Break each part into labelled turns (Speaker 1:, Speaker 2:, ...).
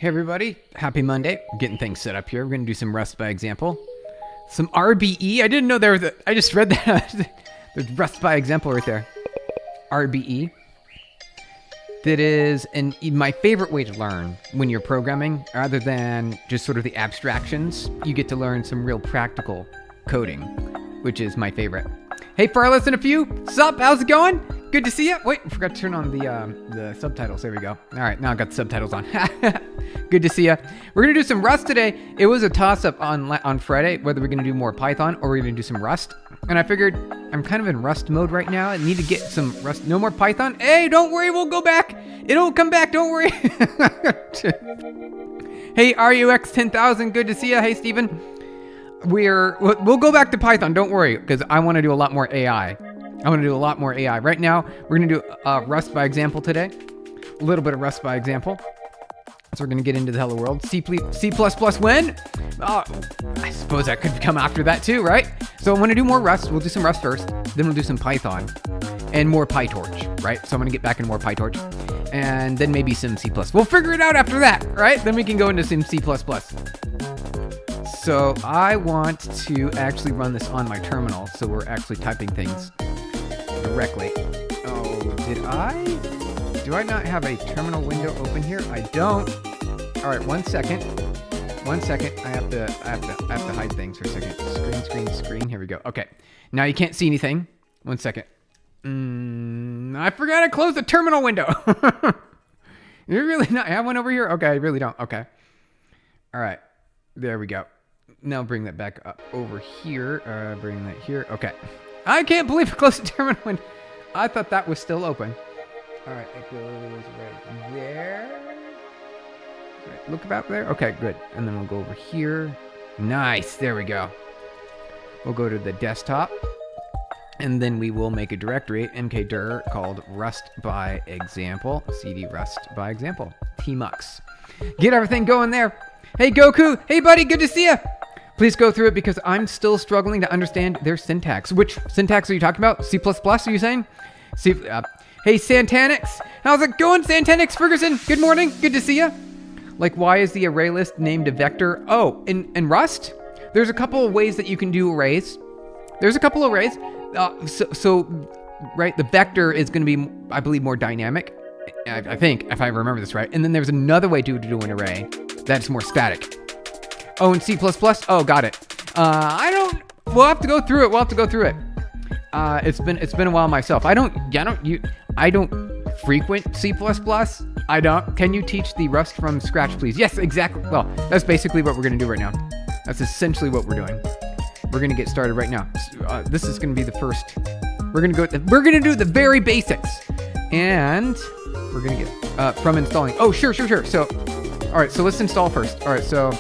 Speaker 1: Hey everybody, happy Monday. Getting things set up here. We're going to do some Rust by example. Some RBE. I didn't know there was I just read that. There's Rust by example right there. RBE. That is my favorite way to learn when you're programming, rather than just sort of the abstractions. You get to learn some real practical coding, which is my favorite. Hey, far less than a few. Sup? How's it going? Good to see you. Wait, I forgot to turn on the subtitles. There we go. All right, now I got the subtitles on. Good to see you. We're gonna do some Rust today. It was a toss-up on Friday whether we're gonna do more Python or we're gonna do some Rust. And I figured I'm kind of in Rust mode right now. I need to get some Rust. No more Python. Hey, don't worry, we'll go back. It'll come back. Don't worry. Hey, RUX 10,000. Good to see you. Hey, Steven. We'll go back to Python. Don't worry, because I want to do a lot more AI. I want to do a lot more AI. Right now, we're going to do Rust by example today. A little bit of Rust by example. So we're going to get into the hello world. C++ when? I suppose that could come after that too, right? So I want to do more Rust. We'll do some Rust first. Then we'll do some Python. And more PyTorch, right? So I'm going to get back into more PyTorch. And then maybe some C++. We'll figure it out after that, right? Then we can go into some C++. So I want to actually run this on my terminal. So we're actually typing things directly. Oh, do I not have a terminal window open here? I don't. All right, 1 second. 1 second. I have to hide things for a second. Screen. Here we go. Okay. Now you can't see anything. 1 second. I forgot to close the terminal window. You really not have one over here? Okay, I really don't. Okay. All right. There we go. Now bring that back up over here. Bring that here. Okay. I can't believe I closed the terminal window. I thought that was still open. All right, it goes right there. Right, look about there. Okay, good. And then we'll go over here. Nice. There we go. We'll go to the desktop. And then we will make a directory, mkdir, called Rust by example. CD Rust by example. Tmux. Get everything going there. Hey, Goku. Hey, buddy. Good to see you. Please go through it because I'm still struggling to understand their syntax. Which syntax are you talking about? C++, are you saying? Hey, Santanix. How's it going, Santanix Ferguson? Good morning. Good to see you. Like, why is the array list named a vector? Oh, in Rust, there's a couple of ways that you can do arrays. There's a couple of arrays. Right, the vector is going to be, I believe, more dynamic. I think, if I remember this right. And then there's another way to do an array that's more static. Oh, in C++? Oh, got it. We'll have to go through it. It's been a while myself. I don't frequent C++. I don't. Can you teach the Rust from scratch, please? Yes, exactly. Well, that's basically what we're going to do right now. That's essentially what we're doing. We're going to get started right now. This is going to be the first. We're going to do the very basics. And we're going to get from installing. Oh, sure. So, all right, so let's install first. All right, so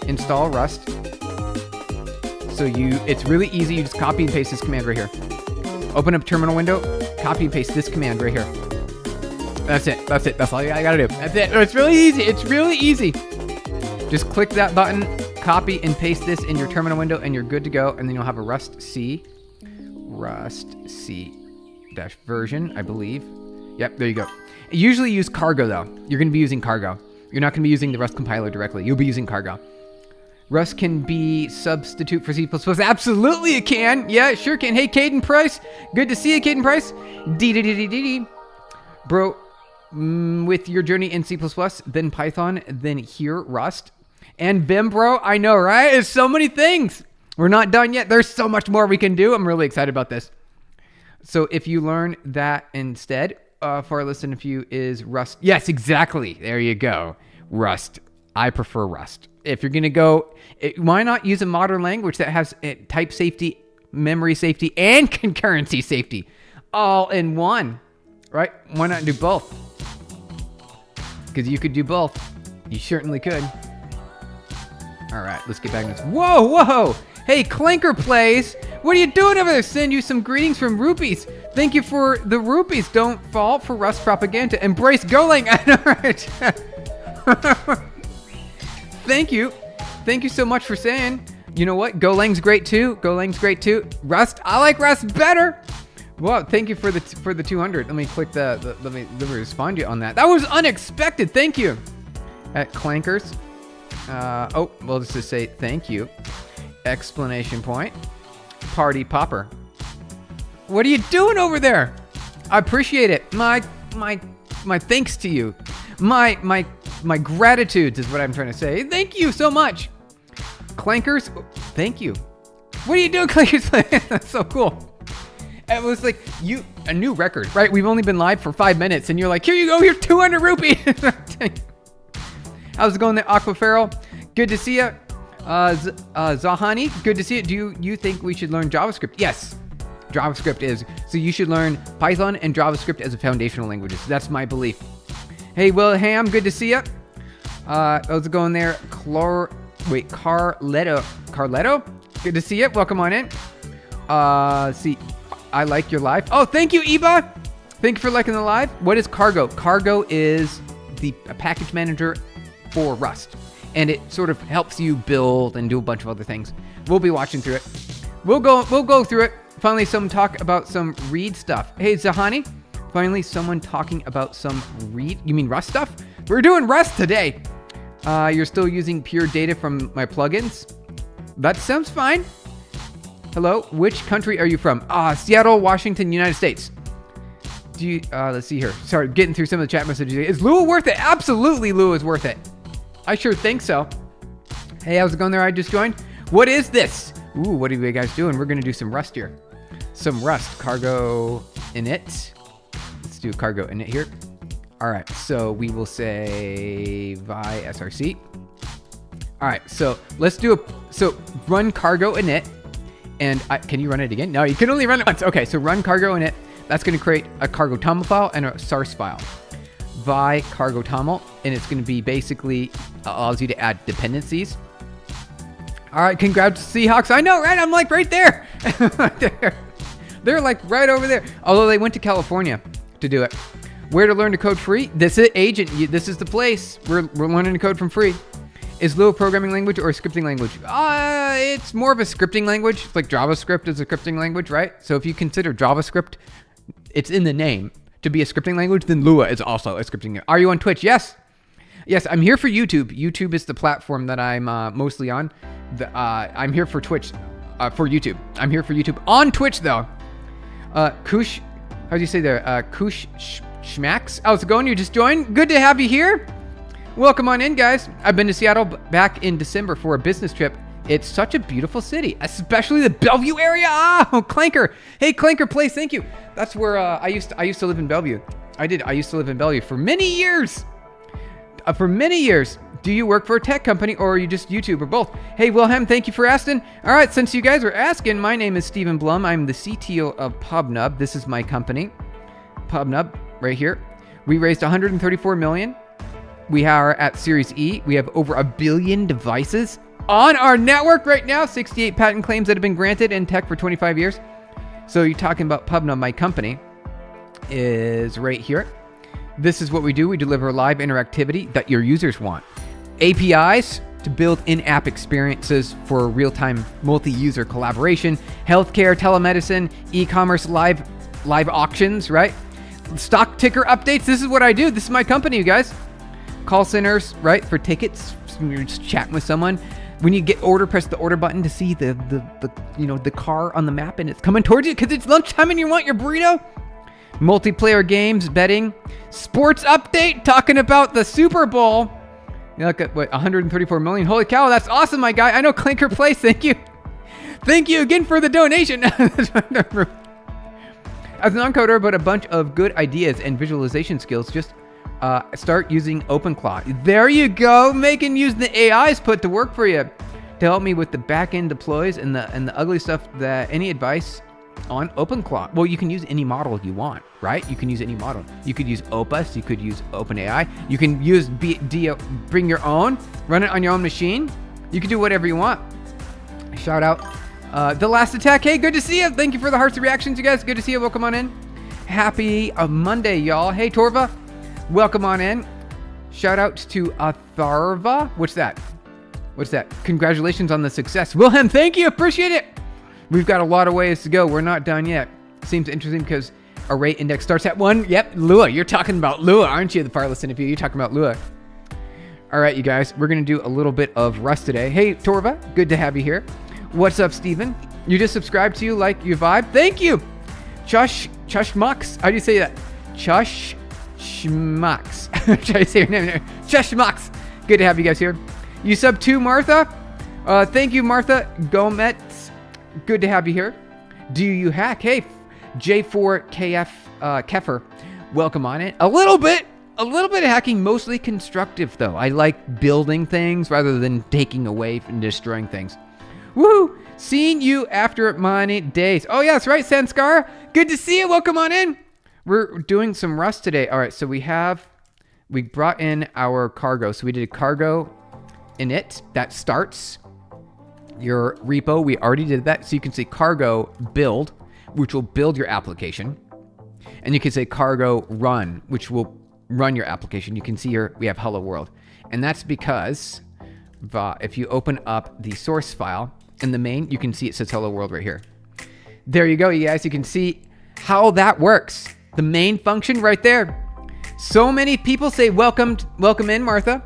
Speaker 1: install Rust. So it's really easy. You just copy and paste this command right here. Open up terminal window, copy and paste this command right here. That's it. That's all I gotta do. That's it. It's really easy. Just click that button, copy and paste this in your terminal window, and you're good to go. And then you'll have a Rust C dash version, I believe. Yep, there you go. Usually use Cargo though. You're gonna be using Cargo. You're not gonna be using the Rust compiler directly. You'll be using Cargo. Rust can be substitute for C++. Absolutely it can. Yeah, it sure can. Hey, Caden Price. Good to see you, Caden Price. D. Bro, with your journey in C++, then Python, then here, Rust. And Vim, bro. I know, right? It's so many things. We're not done yet. There's so much more we can do. I'm really excited about this. So if you learn that instead, far less than a few is Rust. Yes, exactly. There you go. Rust. I prefer Rust. If you're going to go, why not use a modern language that has type safety, memory safety, and concurrency safety all in one, right? Why not do both? Because you could do both. You certainly could. All right, let's get back to this. Whoa. Hey, Clanker Plays. What are you doing over there? Send you some greetings from Rupees. Thank you for the rupees. Don't fall for Rust propaganda. Embrace Golang. All right. Thank you so much for saying. You know what? Golang's great too. Rust, I like Rust better. Wow, thank you for the 200. Let me click let me respond to you on that. That was unexpected. Thank you. at Clankers. We'll just say thank you. Explanation point. Party popper. What are you doing over there? I appreciate it. My thanks to you. My gratitude is what I'm trying to say. Thank you so much. Clankers, thank you. What are you doing, Clankers? That's so cool. It was like a new record, right? We've only been live for 5 minutes, and you're like, here you go, here's 200 rupees. How's it going there, Aquaferal? Good to see you. Zahani, good to see you. Do you think we should learn JavaScript? Yes, JavaScript is. So you should learn Python and JavaScript as a foundational languages. That's my belief. Hey, Wilhelm, good to see you. How's it going there? Carletto? Good to see you. Welcome on in. See, I like your live. Oh, thank you, Eba. Thank you for liking the live. What is Cargo? Cargo is a package manager for Rust. And it sort of helps you build and do a bunch of other things. We'll be watching through it. We'll go through it. Finally, someone talk about some read stuff. Hey, Zahani. Finally, someone talking about some read. You mean Rust stuff? We're doing Rust today. You're still using pure data from my plugins? That sounds fine. Hello, which country are you from? Seattle, Washington, United States. Do you, let's see here. Sorry, getting through some of the chat messages. Is Lua worth it? Absolutely, Lua is worth it. I sure think so. Hey, how's it going there? I just joined. What is this? Ooh, what are you guys doing? We're gonna do some Rust here. Some Rust, cargo init. Let's do cargo init here. All right, so we will say vi src. All right, so let's do run cargo init. And can you run it again? No, you can only run it once. Okay, so run cargo init. That's going to create a cargo toml file and a sars file. Vi cargo toml, and it's going to be basically allows you to add dependencies. All right, congrats, Seahawks. I know, right? I'm like right there. They're like right over there. Although they went to California to do it. Where to learn to code free? This is Agent. This is the place. We're learning to code from free. Is Lua a programming language or a scripting language? It's more of a scripting language. It's like JavaScript is a scripting language, right? So if you consider JavaScript, it's in the name, to be a scripting language, then Lua is also a scripting language. Are you on Twitch? Yes. Yes, I'm here for YouTube. YouTube is the platform that I'm mostly on. I'm here for Twitch, for YouTube. I'm here for YouTube. On Twitch, though. Kush, how do you say there? Kush Schmax. How's it going? You just joined? Good to have you here. Welcome on in, guys. I've been to Seattle back in December for a business trip. It's such a beautiful city, especially the Bellevue area. Clanker. Hey, Clanker Place, thank you. That's where I used to live in Bellevue. I used to live in Bellevue for many years. Do you work for a tech company or are you just YouTube or both? Hey, Wilhelm, thank you for asking. All right, since you guys are asking, my name is Stephen Blum. I'm the CTO of PubNub. This is my company, PubNub, right here. We raised 134 million. We are at Series E. We have over 1 billion devices on our network right now. 68 patent claims that have been granted in tech for 25 years. So you're talking about PubNub, my company, is right here. This is what we do. We deliver live interactivity that your users want. APIs to build in-app experiences for real-time multi-user collaboration, healthcare, telemedicine, e-commerce, live auctions, right? Stock ticker updates. This is what I do. This is my company, you guys. Call centers, right, for tickets. You're just chatting with someone. When you get order, press the order button to see the car on the map and it's coming towards you because it's lunchtime and you want your burrito. Multiplayer games, betting, sports update, talking about the Super Bowl. You look at 134 million. Holy cow, that's awesome, my guy. I know Clinker Place. Thank you. Thank you again for the donation. As an encoder, but a bunch of good ideas and visualization skills. Just start using OpenClaw. There you go. Making use the AIs put to work for you to help me with the back-end deploys and the ugly stuff. Any advice on OpenClaw? Well, you can use any model you want, right? You can use any model. You could use Opus. You could use OpenAI. You can use bring your own, run it on your own machine. You can do whatever you want. Shout out The Last Attack. Hey, good to see you. Thank you for the hearts and reactions, you guys. Good to see you. Welcome on in. Happy Monday, y'all. Hey, Torva. Welcome on in. Shout out to Atharva. What's that? Congratulations on the success. Wilhelm, thank you. Appreciate it. We've got a lot of ways to go. We're not done yet. Seems interesting because array index starts at 1. Yep, Lua. You're talking about Lua, aren't you? The Fireless interview. You're talking about Lua. All right, you guys, we're going to do a little bit of Rust today. Hey, Torva, good to have you here. What's up, Steven? You just subscribed to you, like your vibe. Thank you. Chushmux. How do you say that? Chushmux. Try to say your name. Chushmux. Good to have you guys here. You sub to Martha. Thank you, Martha Gomez. Good to have you here. Do you hack? Hey, J4KF Keffer. Welcome on it. A little bit of hacking, mostly constructive though. I like building things rather than taking away and destroying things. Woohoo! Seeing you after many days. Oh yeah, that's right, Sanskar. Good to see you. Welcome on in. We're doing some Rust today. All right, so we brought in our cargo. So we did a cargo init that starts your repo. We already did that. So you can say cargo build, which will build your application. And you can say cargo run, which will run your application. You can see here we have hello world. And that's because if you open up the source file in the main, you can see it says hello world right here. There you go, you guys. You can see how that works. The main function right there. So many people say welcome in, Martha.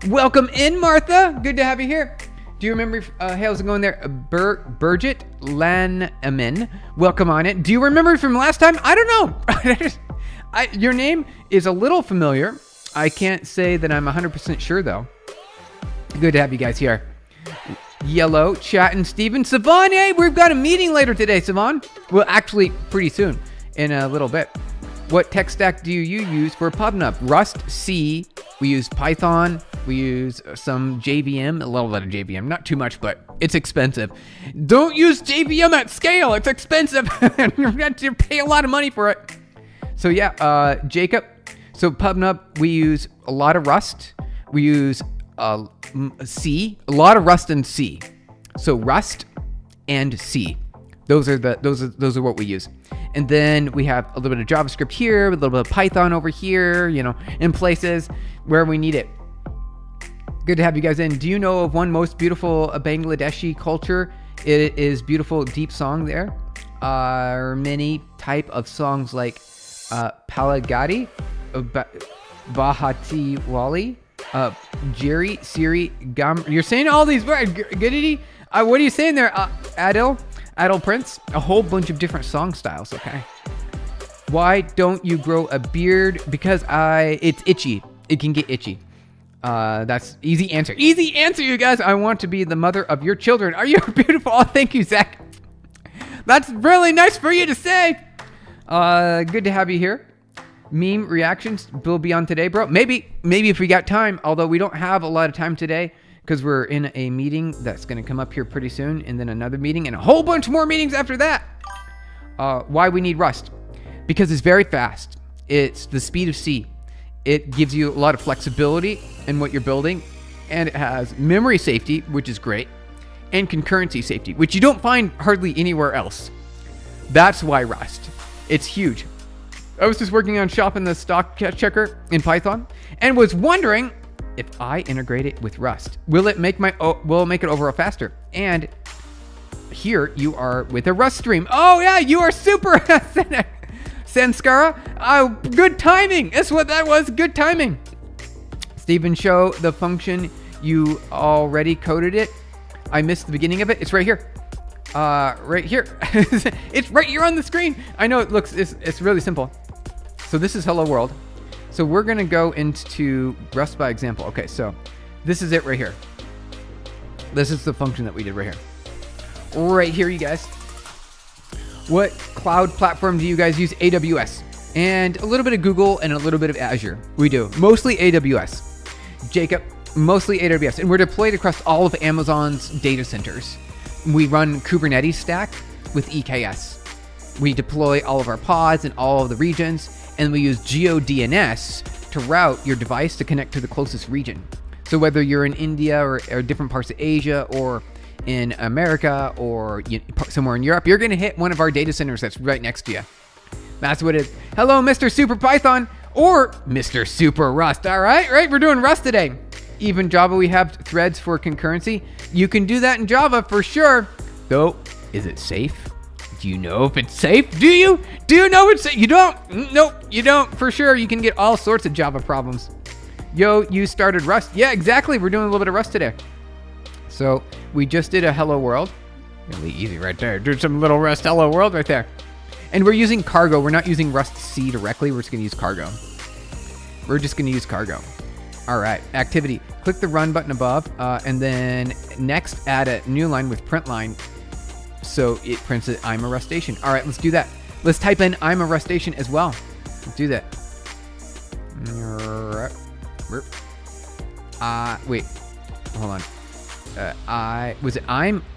Speaker 1: Welcome in, Martha. Good to have you here. Do you remember, hey, how's it going there? Burgit Lanamin. Welcome on it. Do you remember from last time? I don't know. Your name is a little familiar. I can't say that I'm 100% sure, though. Good to have you guys here. Yellow, Chat, and Steven. Savon, hey, we've got a meeting later today, Savon. Well, actually, pretty soon, in a little bit. What tech stack do you use for PubNub? Rust, C. We use Python. We use some JVM, a little bit of JVM, not too much, but it's expensive. Don't use JVM at scale. It's expensive. You're going to pay a lot of money for it. So yeah, Jacob. So PubNub, we use a lot of Rust. We use C, a lot of Rust and C. So Rust and C. Those are what we use. And then we have a little bit of JavaScript here, a little bit of Python over here, in places where we need it. Good to have you guys in. Do you know of one most beautiful Bangladeshi culture? It is beautiful, deep song there. Many type of songs like Palagadi, Bahati Wali, Jiri, Siri, Gam. You're saying all these words. Goodity. What are you saying there, Adel Prince? A whole bunch of different song styles. Okay. Why don't you grow a beard? Because it's itchy. It can get itchy. That's easy answer. Easy answer, you guys. I want to be the mother of your children. Are you beautiful? Oh, thank you, Zach. That's really nice for you to say. Good to have you here. Meme reactions will be on today, bro. Maybe if we got time, although we don't have a lot of time today because we're in a meeting that's going to come up here pretty soon, and then another meeting and a whole bunch more meetings after that. Why we need Rust? Because it's very fast. It's the speed of C. It gives you a lot of flexibility in what you're building, and it has memory safety, which is great, and concurrency safety, which you don't find hardly anywhere else. That's why Rust. It's huge. I was just working on shopping the stock checker in Python and was wondering if I integrate it with Rust, will it make it overall faster? And here you are with a Rust stream. Oh yeah, you are super Sanskara. Oh, good timing. That's what that was. Good timing. Steven, show the function. You already coded it. I missed the beginning of it. It's right here. Right here. It's right here on the screen. I know it looks, it's really simple. So this is hello world. So we're going to go into Rust by example. Okay, so this is it right here. This is the function that we did right here. Right here, you guys. What cloud platform do you guys use? AWS. And a little bit of Google and a little bit of Azure. We do. Mostly AWS. Jacob, mostly AWS. And we're deployed across all of Amazon's data centers. We run Kubernetes stack with EKS. We deploy all of our pods in all of the regions. And we use GeoDNS to route your device to connect to the closest region. So whether you're in India or different parts of Asia or in America or somewhere in Europe, you're going to hit one of our data centers that's right next to you. That's what it is. Hello, Mr. Super Python or Mr. Super Rust. All right, we're doing Rust today. Even Java, we have threads for concurrency. You can do that in Java for sure. Though, is it safe? Do you know if it's safe? Do you? Do you know it's safe? You don't? Nope, you don't. For sure, you can get all sorts of Java problems. Yo, you started Rust. Yeah, exactly. We're doing a little bit of Rust today. So we just did a hello world. Really easy right there. Do some little Rust hello world right there. And we're using cargo. We're not using Rust C directly. We're just going to use cargo. We're just going to use cargo. All right. Activity. Click the run button above. And then next, add a new line with print line. So it prints it, I'm a Rustation. All right, let's do that. Let's type in I'm a Rustation as well. Let's do that. Wait. Hold on.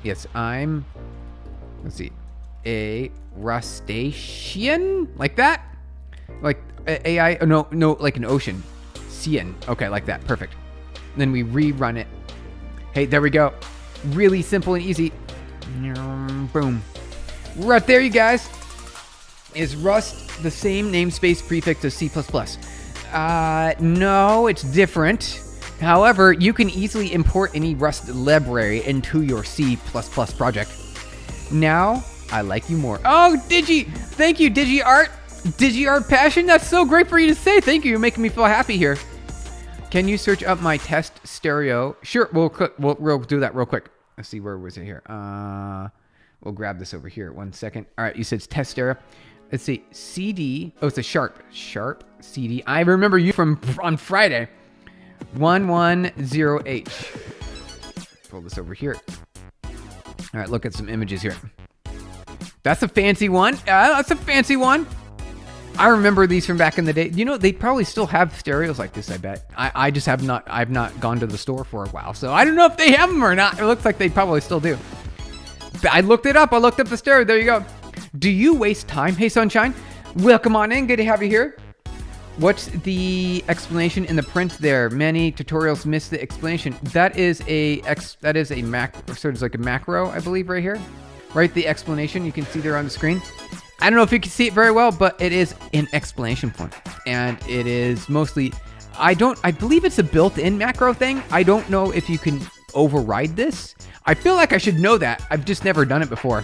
Speaker 1: Yes, I'm, let's see, a Rustation, like that, like AI. No, like an ocean, Cian. Okay, like that. Perfect. And then we rerun it. Hey, there we go. Really simple and easy. Boom. Right there, you guys. Is Rust the same namespace prefix as C++? No, it's different. However, you can easily import any Rust library into your C++ project. Now, I like you more. Oh, Digi! Thank you, DigiArt! DigiArt Passion, that's so great for you to say. Thank you, you're making me feel happy here. Can you search up my test stereo? Sure, we'll do that real quick. Let's see, where was it here? We'll grab this over here. 1 second. All right, you said test stereo. Let's see, CD. Oh, it's a Sharp CD. I remember you from on Friday. 110H. Pull this over here. All right, look at some images here. That's a fancy one. That's a fancy one. I remember these from back in the day. You know, they probably still have stereos like this, I bet. I just have not, I've not gone to the store for a while, so I don't know if they have them or not. It looks like they probably still do. I looked it up. I looked up the stereo. There you go. Do you waste time? Hey, Sunshine. Welcome on in. Good to have you here. What's the explanation in the print there? Many tutorials miss the explanation. That is a macro, sort of like a macro, I believe, right here. Right, the explanation you can see there on the screen. I don't know if you can see it very well, but it is an exclamation point. And it is mostly, I believe it's a built-in macro thing. I don't know if you can override this. I feel like I should know that. I've just never done it before.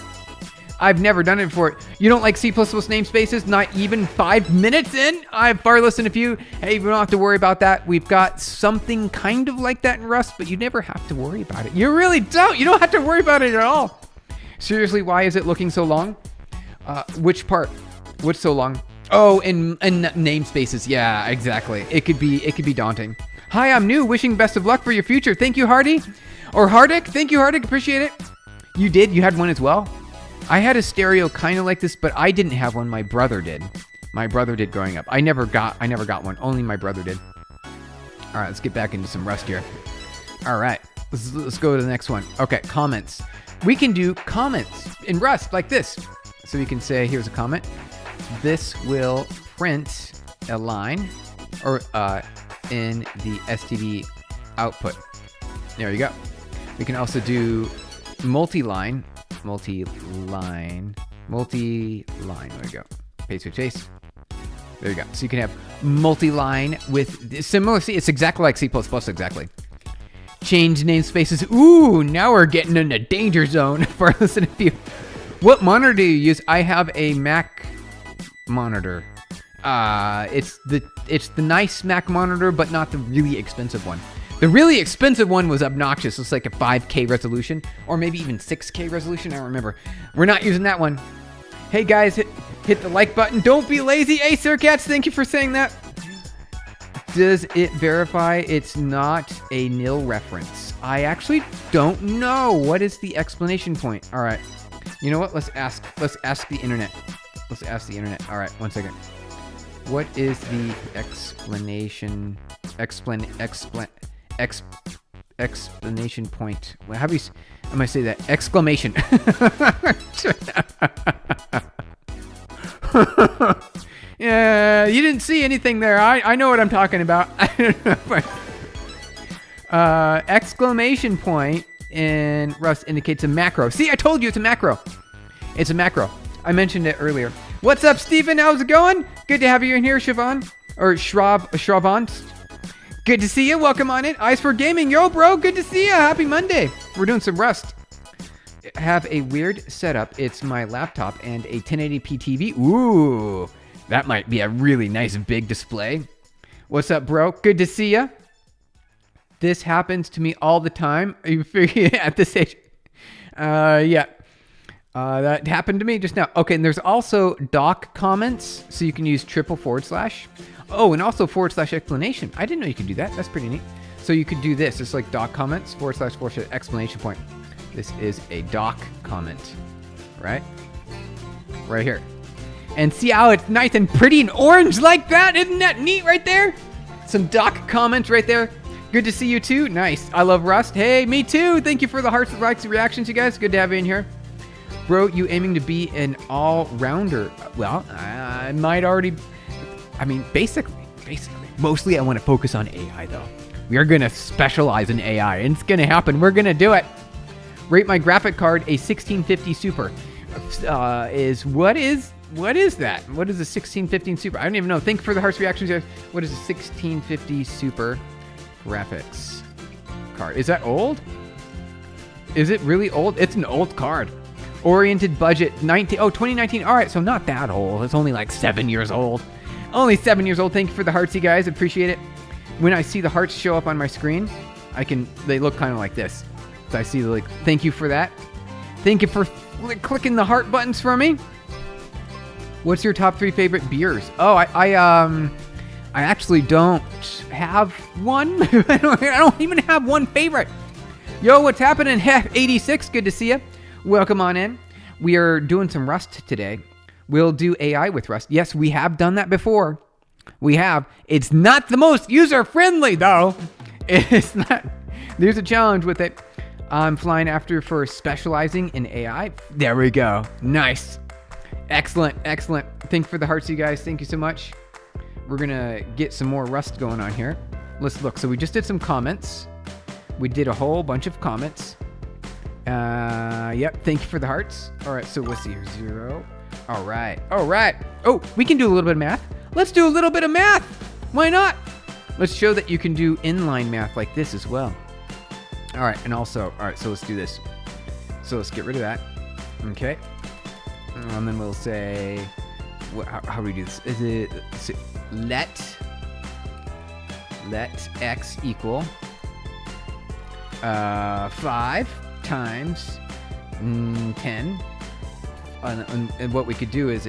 Speaker 1: I've never done it before. You don't like C++ namespaces? Not even 5 minutes in? I've far listened to a few. Hey, we don't have to worry about that. We've got something kind of like that in Rust, but you never have to worry about it. You really don't. You don't have to worry about it at all. Seriously, why is it looking so long? Which part? What's so long? Oh, in namespaces. Yeah, exactly. It could be daunting. Hi, I'm new. Wishing best of luck for your future. Thank you, Hardy. Or Hardick. Thank you, Hardick. Appreciate it. You did? You had one as well? I had a stereo kind of like this, but I didn't have one. My brother did. My brother did growing up. I never got one. Only my brother did. All right, let's get back into some Rust here. All right, let's go to the next one. Okay, comments. We can do comments in Rust like this. So we can say, here's a comment. This will print a line or in the std output. There you go. We can also do multi-line. There we go. Paste. There you go. So you can have multi-line with similar. See, it's exactly like C++. Exactly. Change namespaces. Ooh, now we're getting in a danger zone for listening to you. What monitor do you use? I have a Mac monitor. It's the nice Mac monitor, but not the really expensive one. The really expensive one was obnoxious. It's like a 5K resolution, or maybe even 6K resolution. I don't remember. We're not using that one. Hey guys, hit the like button. Don't be lazy. Hey, Sircats, thank you for saying that. Does it verify it's not a nil reference? I actually don't know. What is the explanation point? All right. You know what? Let's ask the internet. Let's ask the internet. All right, 1 second. What is the explanation point? Well, how do you? I'm gonna say that exclamation. Yeah, you didn't see anything there. I know what I'm talking about. Exclamation point in Rust indicates a macro. See, I told you it's a macro. It's a macro. I mentioned it earlier. What's up, Stephen? How's it going? Good to have you in here, Siobhan. Or Shravant. Good to see you. Welcome on in. Eyes for Gaming. Yo, bro. Good to see you. Happy Monday. We're doing some Rust. I have a weird setup. It's my laptop and a 1080p TV. Ooh, that might be a really nice big display. What's up, bro? Good to see you. This happens to me all the time. You figure at this age. Yeah. That happened to me just now. Okay, and there's also doc comments, so you can use // Oh, and also / explanation. I didn't know you could do that. That's pretty neat. So you could do this. It's like doc comments / exclamation point. This is a doc comment, right? Right here. And see how it's nice and pretty and orange like that? Isn't that neat right there? Some doc comments right there. Good to see you too. Nice. I love Rust. Hey, me too. Thank you for the hearts, likes, and reactions, you guys. Good to have you in here. Bro, you aiming to be an all-rounder? Well, I might already... I mean, basically. Mostly I want to focus on AI, though. We are going to specialize in AI, and it's going to happen. We're going to do it. Rate my graphic card a 1650 Super. What is that? What is a 1650 Super? I don't even know. Thank you for the hearts, reactions. What is a 1650 Super graphics card? Is that old? Is it really old? It's an old card. Oriented budget 2019. All right, so not that old. It's only like 7 years old. Only 7 years old. Thank you for the hearts, you guys. Appreciate it. When I see the hearts show up on my screen, they look kind of like this. So I see like, thank you for that. Thank you for clicking the heart buttons for me. What's your top 3 favorite beers? Oh, I actually don't have one. I don't even have one favorite. Yo, what's happening? Hef 86, good to see you. Welcome on in. We are doing some Rust today. We'll do AI with Rust. Yes, we have done that before. We have. It's not the most user-friendly, though. It's not. There's a challenge with it. I'm flying after for specializing in AI. There we go. Nice. Excellent. Thank you for the hearts, you guys. Thank you so much. We're going to get some more Rust going on here. Let's look. So we just did some comments. We did a whole bunch of comments. Yep. Thank you for the hearts. All right. So let's see here. 0. All right. Oh, we can do a little bit of math. Let's do a little bit of math. Why not? Let's show that you can do inline math like this as well. All right. And also, all right. So let's do this. So let's get rid of that. Okay. And then we'll say, how do we do this? Is it let x equal 5 times 10. And what we could do is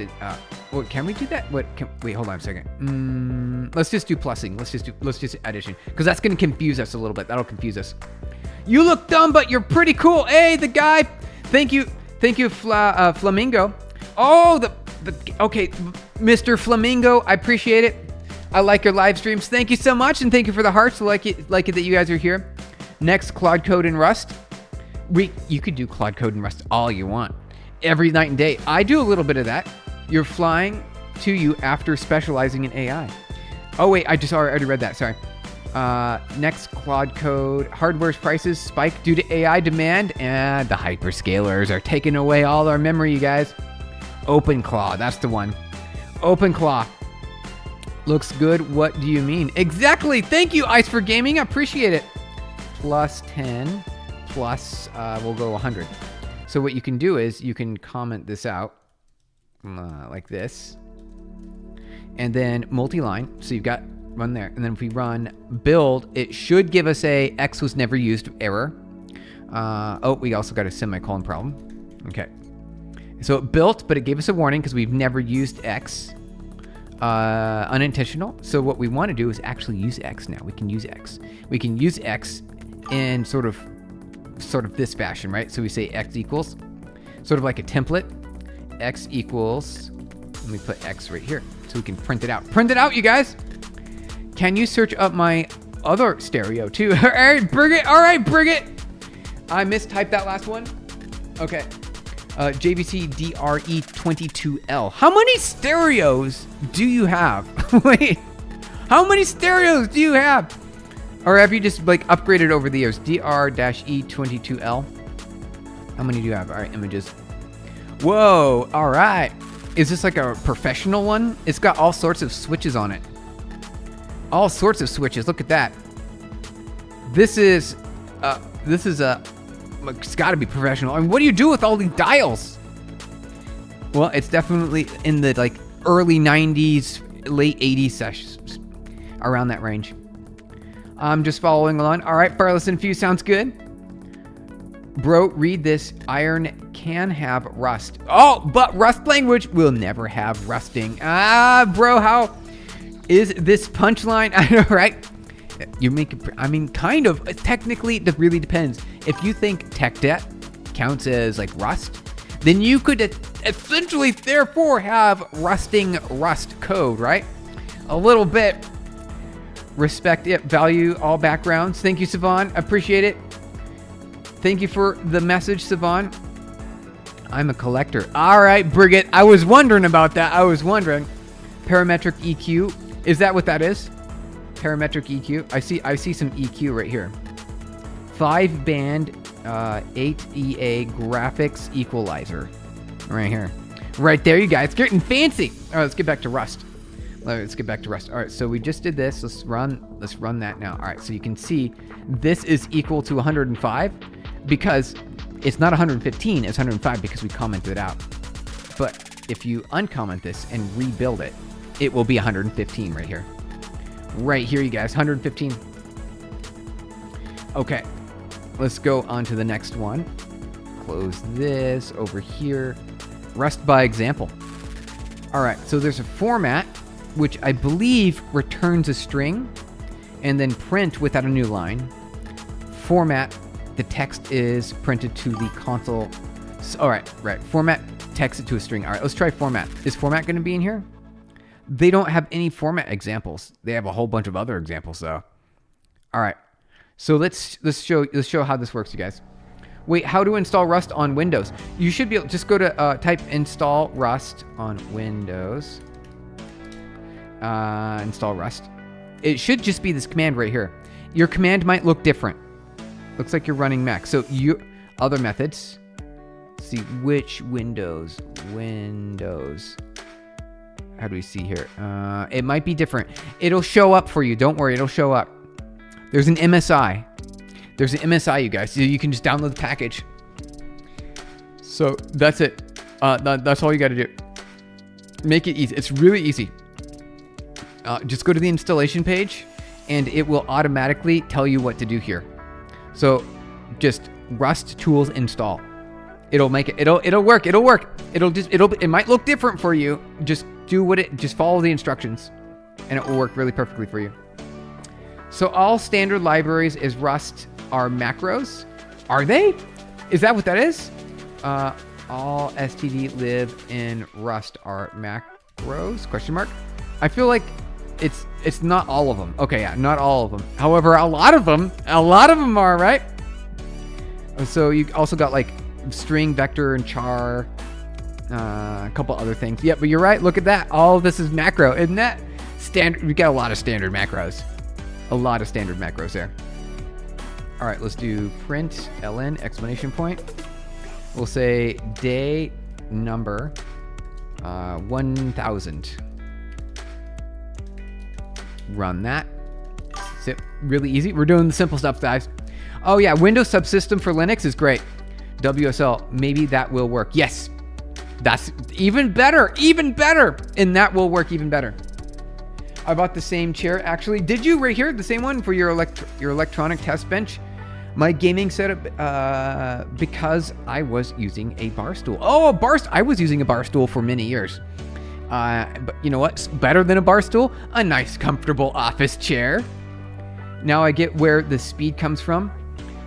Speaker 1: can we do that? Wait, hold on a second. Let's just do plussing. Let's just addition, because that's going to confuse us a little bit. That'll confuse us. You look dumb, but you're pretty cool. Hey, the guy. Thank you, Flamingo. Oh, okay, Mr. Flamingo. I appreciate it. I like your live streams. Thank you so much, and thank you for the hearts. Like it that you guys are here. Next, Claude Code and Rust. You could do Claude Code and Rust all you want, every night and day. I do a little bit of that. You're flying to you after specializing in AI. Oh wait, I already read that. Sorry. Next, Claude Code. Hardware's prices spike due to AI demand, and the hyperscalers are taking away all our memory, you guys. OpenClaw, that's the one. OpenClaw. Looks good. What do you mean? Exactly. Thank you, Ice for Gaming. I appreciate it. Plus 10, plus, we'll go 100. So what you can do is you can comment this out like this. And then multi-line. So you've got run there. And then if we run build, it should give us a X was never used error. We also got a semicolon problem. Okay. So it built, but it gave us a warning because we've never used X. Unintentional. So what we want to do is actually use X now. We can use X. We can use X in sort of this fashion, right? So we say X equals, sort of like a template. X equals, let me put X right here so we can print it out. Print it out, you guys. Can you search up my other stereo too? All right, Brigitte. I mistyped that last one. Okay. JVC DRE22L. How many stereos do you have? Wait, how many stereos do you have? Or have you just like upgraded over the years? DR-E22L. How many do you have? All right, images. Whoa, all right. Is this like a professional one? It's got all sorts of switches on it. All sorts of switches. Look at that. This is it's got to be professional. I mean, what do you do with all these dials? Well, it's definitely in the like early 90s, late 80s sessions, around that range. I'm just following along. All right, Fireless Infuse sounds good. Bro, read this. Iron can have rust. Oh, but Rust language will never have rusting. Ah, bro, how is this punchline? I know, right? You make it, I mean, kind of. Technically, it really depends. If you think tech debt counts as like rust, then you could essentially, therefore, have rusting rust code, right? A little bit. Respect it, value all backgrounds. Thank you, Savan. Appreciate it. Thank you for the message, Savan. I'm a collector. All right, Brigitte. I was wondering about that. I was wondering. Parametric EQ. Is that what that is? Parametric EQ. I see some EQ right here. 5-band 8EA graphics equalizer. Right here. Right there, you guys. Getting fancy. All right, let's get back to Rust. All right, so we just did this. Let's run that now. All right, so you can see this is equal to 105 because it's not 115, it's 105 because we commented it out. But if you uncomment this and rebuild it, it will be 115 right here. Right here, you guys, 115. Okay, let's go on to the next one. Close this over here. Rust by example. All right, so there's a format which I believe returns a string and then print without a new line. Format, the text is printed to the console. All right. Format, text it to a string. All right, let's try format. Is format going to be in here? They don't have any format examples. They have a whole bunch of other examples though. All right, so let's show how this works, you guys. Wait, how to install Rust on Windows? You should be able, just go to type install Rust on Windows. Install Rust. It should just be this command right here. Your command might look different. Looks like you're running Mac. So other methods. Let's see which Windows. How do we see here? It might be different. It'll show up for you. Don't worry, it'll show up. There's an MSI. There's an MSI, you guys. So you can just download the package. So that's it. That's all you got to do. Make it easy. It's really easy. Just go to the installation page and it will automatically tell you what to do here. So just Rust tools install. It'll make it, it'll work. It might look different for you. Just just follow the instructions and it will work really perfectly for you. So all standard libraries is Rust are macros. Are they? Is that what that is? All std live in Rust are macros? Question mark. I feel like it's not all of them. Okay, yeah, not all of them. However, a lot of them are, right? So you also got like string, vector, and char, a couple other things. Yeah, but you're right. Look at that. All of this is macro. Isn't that standard? We got a lot of standard macros. A lot of standard macros there. All right, let's do print ln exclamation point. We'll say day number 1000. Run that. So really easy. We're doing the simple stuff, guys. Oh yeah, Windows Subsystem for Linux is great. WSL, maybe that will work. Yes, that's even better, and that will work even better. I bought the same chair actually. Did you right here, the same one for your electronic test bench? My gaming setup, because I was using a bar stool. Oh, I was using a bar stool for many years. But you know what's better than a bar stool? A nice, comfortable office chair. Now I get where the speed comes from.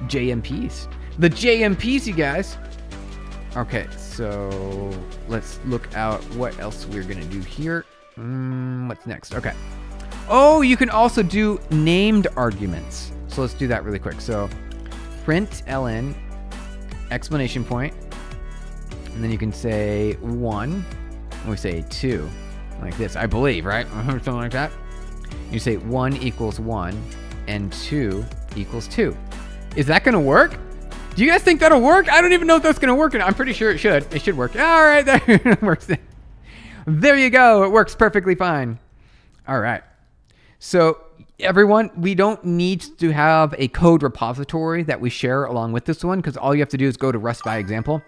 Speaker 1: JMPs. The JMPs, you guys. Okay, so let's look out what else we're gonna do here. What's next? Okay. Oh, you can also do named arguments. So let's do that really quick. So print ln exclamation point, and then you can say 1. We say 2, like this, I believe, right? Something like that. You say 1 equals 1 and 2 equals 2. Is that gonna work? Do you guys think that'll work? I don't even know if that's gonna work. I'm pretty sure it should. It should work. All right, there it works. There you go. It works perfectly fine. All right. So everyone, we don't need to have a code repository that we share along with this one, because all you have to do is go to Rust by example.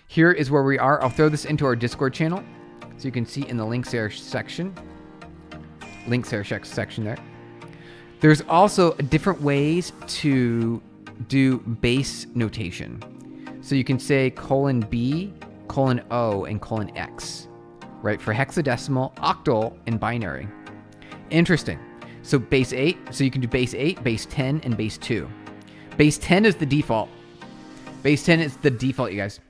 Speaker 1: Here is where we are. I'll throw this into our Discord channel, so you can see in the links there section. Links there section there. There's also different ways to do base notation. So you can say :B, :O, and :X, right? For hexadecimal, octal, and binary. Interesting. So base 8, so you can do base 8, base 10, and base 2. Base 10 is the default. Base 10 is the default, you guys.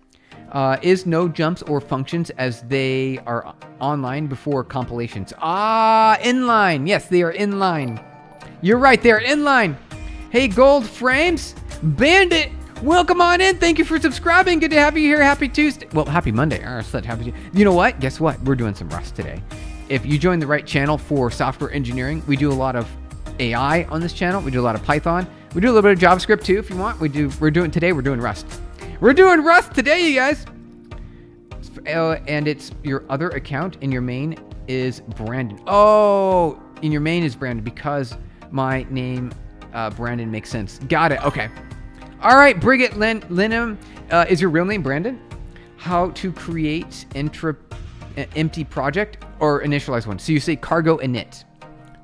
Speaker 1: Is no jumps or functions as they are online before compilations. Inline. Yes, they are inline. You're right, they're inline. Hey, Gold Frames, Bandit, welcome on in. Thank you for subscribing. Good to have you here. Happy Tuesday. Well, happy Monday. Happy Tuesday. You know what? Guess what? We're doing some Rust today. If you join the right channel for software engineering, we do a lot of AI on this channel. We do a lot of Python. We do a little bit of JavaScript too, if you want. We're doing Rust. We're doing Rust today, you guys. And it's your other account, and your main is Brandon. Oh, in your main is Brandon because my name, Brandon, makes sense. Got it. Okay. All right, Brigitte Linham, is your real name Brandon? How to create empty project or initialize one. So you say cargo init.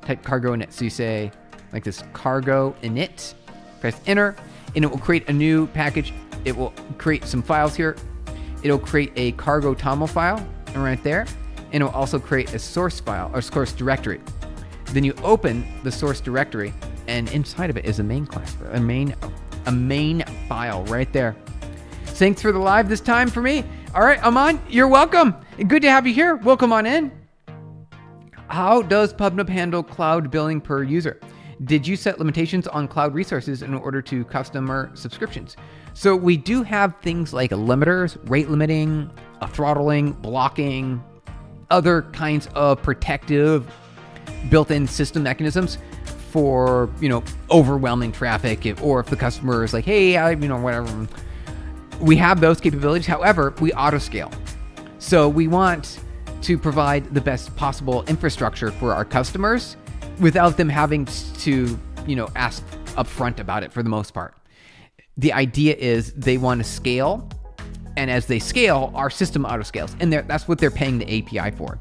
Speaker 1: Type cargo init. So you say like this, cargo init. Press enter, and it will create a new package. It will create some files here. It'll create a cargo toml file right there, and it'll also create a source file or source directory. Then you open the source directory, and inside of it is a main class, a main file right there. Thanks for the live this time for me. All right, Aman, you're welcome. Good to have you here. Welcome on in. How does PubNub handle cloud billing per user? Did you set limitations on cloud resources in order to customer subscriptions? So we do have things like limiters, rate limiting, throttling, blocking, other kinds of protective built-in system mechanisms for, overwhelming traffic, or if the customer is like, hey, whatever. We have those capabilities. However, we auto scale. So we want to provide the best possible infrastructure for our customers without them having to, ask upfront about it for the most part. The idea is they want to scale, and as they scale, our system auto scales, and that's what they're paying the API for.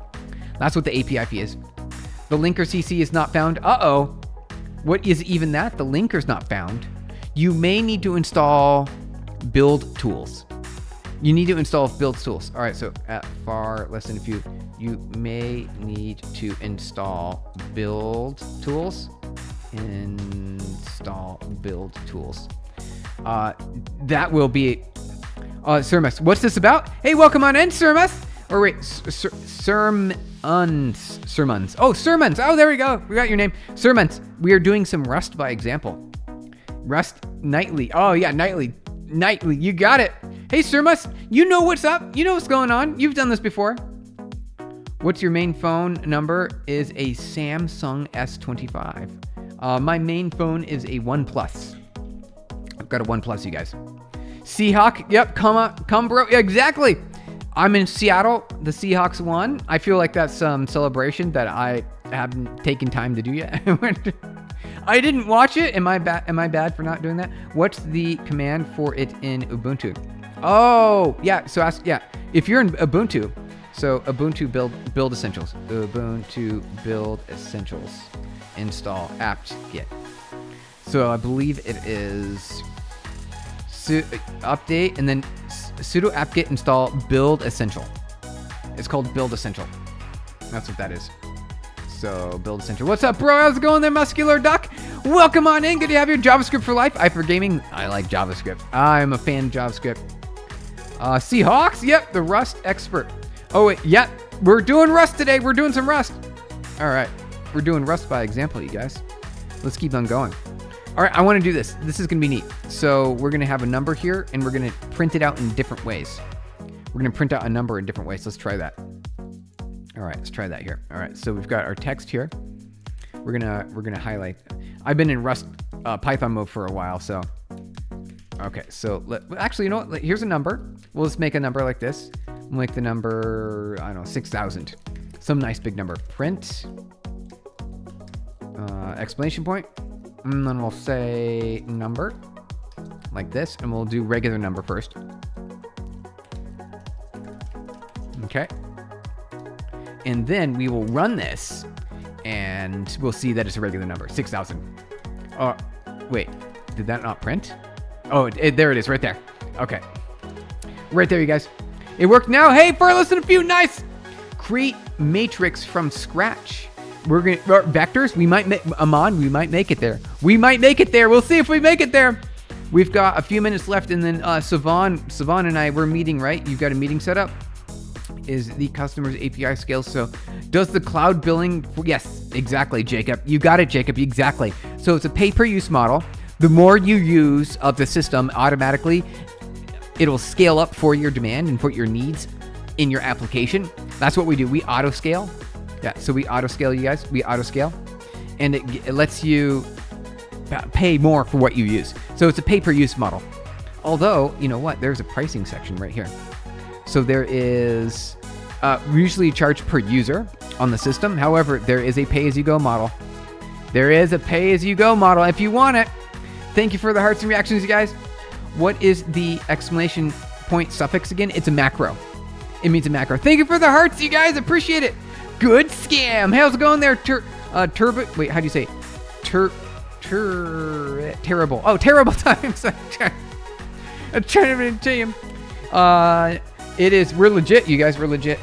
Speaker 1: That's what the API fee is. The linker CC is not found. Uh-oh. What is even that? The linker's not found. You may need to install build tools. You need to install build tools. All right, so at far less than a few, you may need to install build tools. Install build tools. That will be Sermus. What's this about? Hey, welcome on in, Sermus. Or wait, sermons. Oh, sermons. Oh, there we go. We got your name. Sermons. We are doing some Rust by example. Rust nightly. Oh yeah, nightly. You got it. Hey, Sermus, you know what's up. You know what's going on. You've done this before. What's your main phone number? Is a Samsung S25. My main phone is a OnePlus. I've got a OnePlus, you guys. Seahawk, yep, come bro. Yeah, exactly. I'm in Seattle. The Seahawks won. I feel like that's some celebration that I haven't taken time to do yet. I didn't watch it. Am I bad for not doing that? What's the command for it in Ubuntu? Oh, yeah. So if you're in Ubuntu, so Ubuntu build essentials. Ubuntu build essentials. Install apt-get. So I believe it is update and then sudo apt-get install build essential. It's called build essential. That's what that is. So build essential. What's up, bro? How's it going there, Muscular Duck? Welcome on in. Good to have you. JavaScript for life. For gaming, I like JavaScript. I'm a fan of JavaScript. Seahawks. Yep, the Rust expert. Oh wait, yep. We're doing Rust today. We're doing some Rust. All right, we're doing Rust by example, you guys. Let's keep on going. All right, I want to do this. This is going to be neat. So we're going to have a number here, and we're going to print it out in different ways. We're going to print out a number in different ways. Let's try that. All right, let's try that here. All right, so we've got our text here. We're gonna highlight. I've been in Rust Python mode for a while, so okay. So actually, you know what? Here's a number. We'll just make a number like this. We'll make the number, I don't know, 6,000. Some nice big number. Print exclamation point, and then we'll say number like this, and we'll do regular number first. Okay. And then we will run this, and we'll see that it's a regular number, 6,000. Oh, wait, did that not print? Oh, there it is, right there. Okay, right there, you guys. It worked now. Hey, Furless and a few, nice. Create matrix from scratch. We're gonna vectors. We might make Amon. We might make it there. We might make it there. We'll see if we make it there. We've got a few minutes left, and then Savan and I, we're meeting, right? You've got a meeting set up. Is the customer's API scales? So does the cloud billing? Yes, exactly, Jacob. You got it, Jacob. Exactly. So it's a pay-per-use model. The more you use of the system, automatically, it'll scale up for your demand and for your needs in your application. That's what we do. We auto scale. Yeah, so we auto scale, you guys. We auto scale, and it lets you pay more for what you use. So it's a pay-per-use model. Although, you know what? There's a pricing section right here. So there is, we usually charge per user on the system. However, there is a pay-as-you-go model. There is a pay-as-you-go model if you want it. Thank you for the hearts and reactions, you guys. What is the exclamation point suffix again? It's a macro. It means a macro. Thank you for the hearts, you guys. Appreciate it. Good scam. How's it going there? Turbo. Wait, how do you say it? Terrible. Oh, terrible times. I'm trying to tell you. It is. We're legit, you guys. We're legit.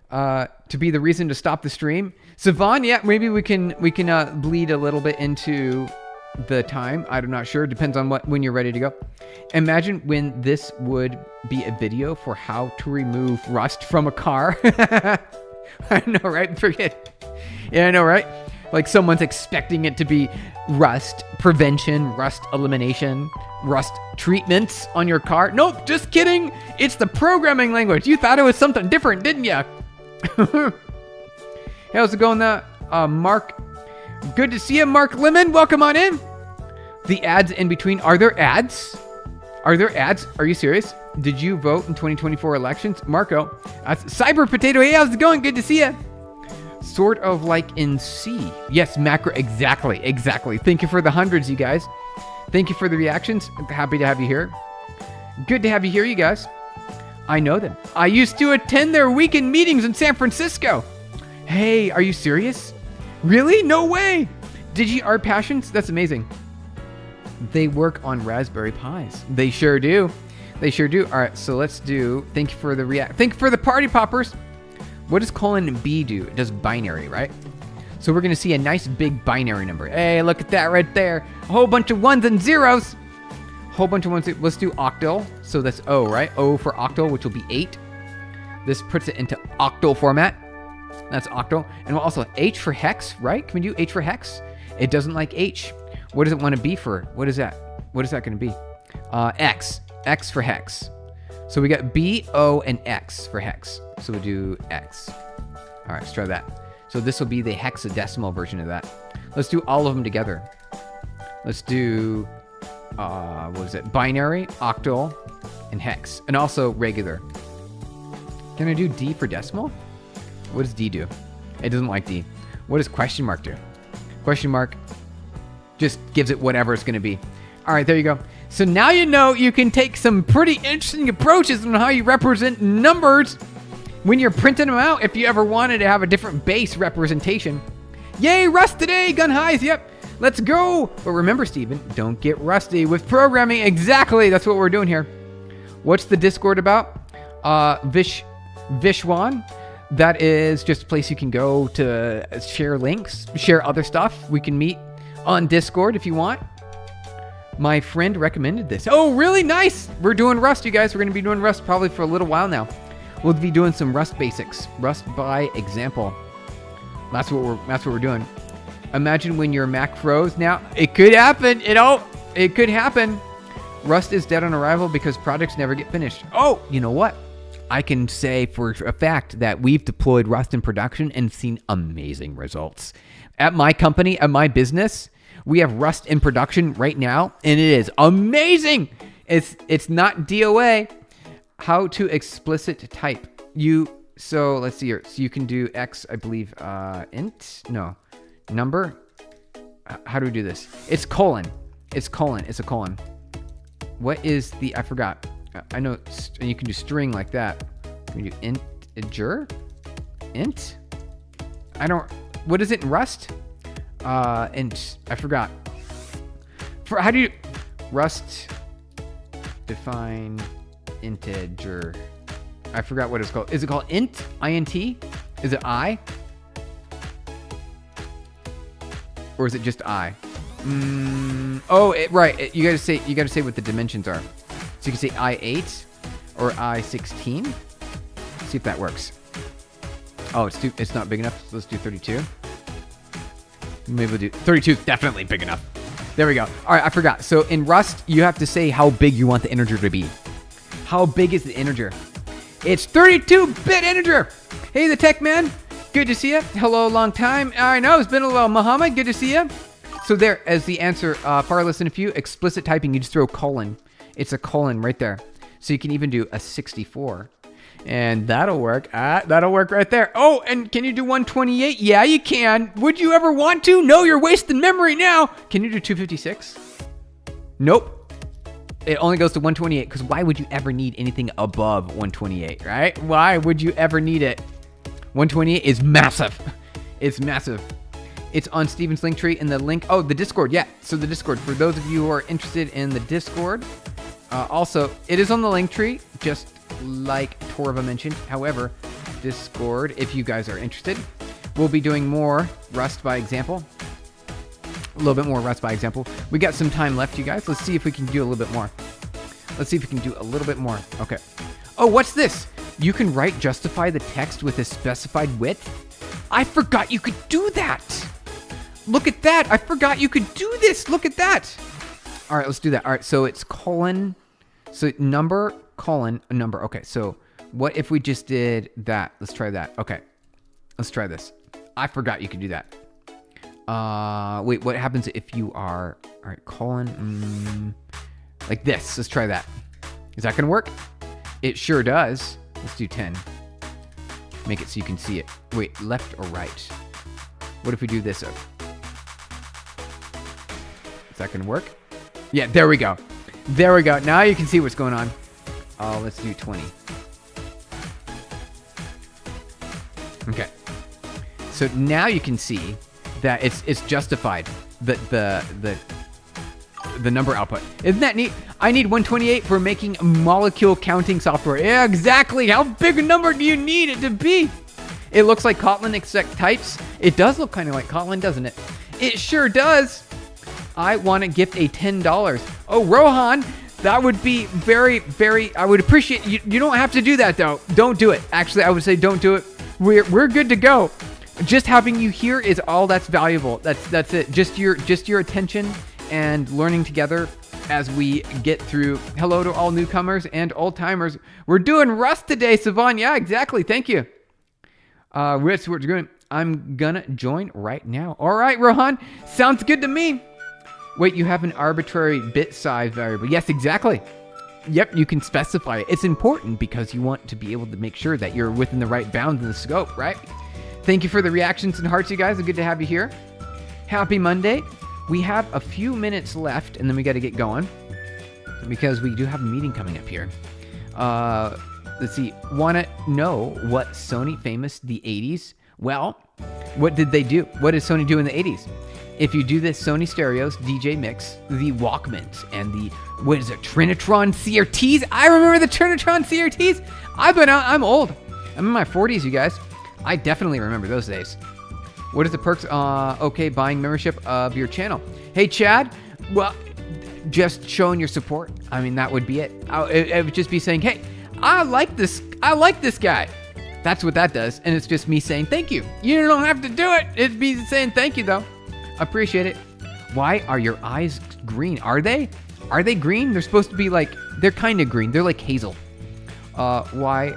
Speaker 1: To be the reason to stop the stream. Savan, yeah, maybe we can bleed a little bit into the time. I'm not sure. Depends on when you're ready to go. Imagine when this would be a video for how to remove rust from a car. I know, right? Forget. Yeah, I know, right? Like someone's expecting it to be rust prevention, rust elimination, rust treatments on your car. Nope, just kidding. It's the programming language. You thought it was something different, didn't you? How's it going there? Mark, good to see you, Mark Lemon. Welcome on in. The ads in between. Are there ads? Are there ads? Are you serious? Did you vote in 2024 elections? Marco, that's Cyber Potato. Hey, how's it going? Good to see you. Sort of like in C. Yes, macro. Exactly. Thank you for the hundreds, you guys. Thank you for the reactions. Happy to have you here. Good to have you here, you guys. I know them. I used to attend their weekend meetings in San Francisco. Hey, are you serious? Really? No way. Digi Art Passions? That's amazing. They work on Raspberry Pis. They sure do. They sure do. All right, so let's do. Thank you for the Thank you for the party poppers. What does $B do? It does binary, right? So we're gonna see a nice big binary number. Hey, look at that right there. A whole bunch of ones and zeros. Whole bunch of ones. Let's do octal. So that's O, right? O for octal, which will be 8. This puts it into octal format. That's octal. And we'll also H for hex, right? Can we do H for hex? It doesn't like H. What does it want to be for? What is that? What is that going to be? X. X for hex. So we got B, O, and X for hex. So we'll do X. All right, let's try that. So this will be the hexadecimal version of that. Let's do all of them together. Let's do, what is it? Binary, octal, and hex. And also regular. Can I do D for decimal? What does D do? It doesn't like D. What does question mark do? Question mark just gives it whatever it's going to be. All right, there you go. So now you know you can take some pretty interesting approaches on how you represent numbers when you're printing them out if you ever wanted to have a different base representation. Yay, Rust today, gun highs, yep. Let's go. But remember, Steven, don't get rusty with programming. Exactly, that's what we're doing here. What's the Discord about? Vishwan. That is just a place you can go to share links, share other stuff. We can meet on Discord if you want. My friend recommended this. Oh, really nice. We're doing Rust, you guys. We're going to be doing Rust probably for a little while now. We'll be doing some Rust basics. Rust by example. That's what we're doing. Imagine when your Mac froze. Now, it could happen. It could happen. Rust is dead on arrival because projects never get finished. Oh, you know what? I can say for a fact that we've deployed Rust in production and seen amazing results. At my company, at my business, we have Rust in production right now, and it is amazing. It's not DOA. How to explicit type. So let's see here. So you can do X, I believe, int? No. Number? How do we do this? It's colon. It's a colon. What is the, I forgot. I know, and you can do string like that. Can you do integer? Int? What is it in Rust? Int, I forgot. how do you Rust define integer? I forgot what it's called. Is it called int? INT? Is it I? Or is it just I? Right. You gotta say what the dimensions are. So you can say I8 or I16. See if that works. Oh, it's not big enough. So let's do 32. Maybe we'll do 32. Definitely big enough. There we go. All right, I forgot. So in Rust, you have to say how big you want the integer to be. How big is the integer? It's 32-bit integer. Hey, the tech man. Good to see you. Hello, long time. I know it's been a little. Muhammad, good to see you. So there, as the answer, far less than a few, explicit typing, you just throw colon. It's a colon right there. So you can even do a 64. And that'll work. That'll work right there. Oh, and can you do 128? Yeah, you can. Would you ever want to? No, you're wasting memory now. Can you do 256? Nope. It only goes to 128, because why would you ever need anything above 128, right? Why would you ever need it? 128 is massive. It's massive. It's on Steven's Linktree in the link. Oh, the Discord. Yeah. So the Discord, for those of you who are interested in the Discord, also, it is on the Linktree, just like Torva mentioned. However, Discord, if you guys are interested, we'll be doing more Rust by example. A little bit more Rust by example. We got some time left, you guys. Let's see if we can do a little bit more. Let's see if we can do a little bit more. Okay. Oh, what's this? You can justify the text with a specified width. I forgot you could do that. Look at that. I forgot you could do this. Look at that. All right, let's do that. All right, so it's colon. So number, colon, a number. Okay, so what if we just did that? Let's try that. Okay, let's try this. I forgot you could do that. Wait, what happens if you are, all right, colon, like this. Let's try that. Is that gonna work? It sure does. Let's do 10. Make it so you can see it. Wait, left or right? What if we do this? Is that gonna work? Yeah, there we go. There we go. Now you can see what's going on. Let's do 20. Okay. So now you can see that it's justified, the number output. Isn't that neat? I need 128 for making molecule counting software. Yeah, exactly. How big a number do you need it to be? It looks like Kotlin except types. It does look kind of like Kotlin, doesn't it? It sure does. I want to gift a $10. Oh, Rohan, that would be very, very, I would appreciate, you don't have to do that though. Don't do it. Actually, I would say don't do it. We're good to go. Just having you here is all that's valuable. That's it. Just your attention and learning together as we get through. Hello to all newcomers and old timers. We're doing Rust today, Savan. Yeah, exactly. Thank you. Rich, we're doing. I'm gonna join right now. All right, Rohan. Sounds good to me. Wait, you have an arbitrary bit size variable. Yes, exactly. Yep, you can specify it. It's important because you want to be able to make sure that you're within the right bounds of the scope, right? Thank you for the reactions and hearts, you guys. It's good to have you here. Happy Monday. We have a few minutes left, and then we got to get going because we do have a meeting coming up here. Let's see. Want to know what Sony famous the 80s? Well, what did they do? What did Sony do in the 80s? If you do this, Sony Stereos, DJ Mix, the Walkmans, and the, what is it, Trinitron CRTs? I remember the Trinitron CRTs. I'm old. I'm in my 40s, you guys. I definitely remember those days. What is the perks? Okay, buying membership of your channel. Hey, Chad. Well, just showing your support. I mean, that would be it. It would just be saying, hey, I like this guy. That's what that does. And it's just me saying thank you. You don't have to do it. It'd be saying thank you, though. Appreciate it. Why are your eyes green? Are they? Are they green? They're supposed to be like, they're kind of green. They're like hazel. Why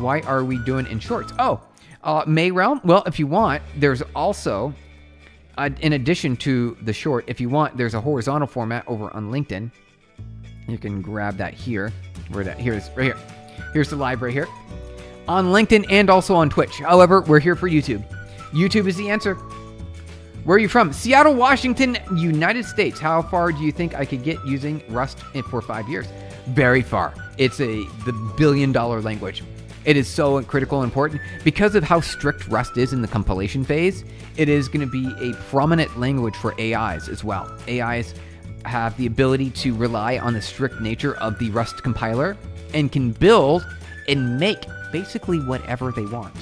Speaker 1: are we doing in shorts? Oh, May Realm. Well, if you want, there's also, in addition to the short, if you want, there's a horizontal format over on LinkedIn. You can grab that here. Where that? Here it is, right here. Here's the live right here. On LinkedIn and also on Twitch. However, we're here for YouTube. YouTube is the answer. Where are you from? Seattle, Washington, United States. How far do you think I could get using Rust for 5 years? Very far. It's the billion-dollar language. It is so critical and important. Because of how strict Rust is in the compilation phase, it is going to be a prominent language for AIs as well. AIs have the ability to rely on the strict nature of the Rust compiler and can build and make basically whatever they want,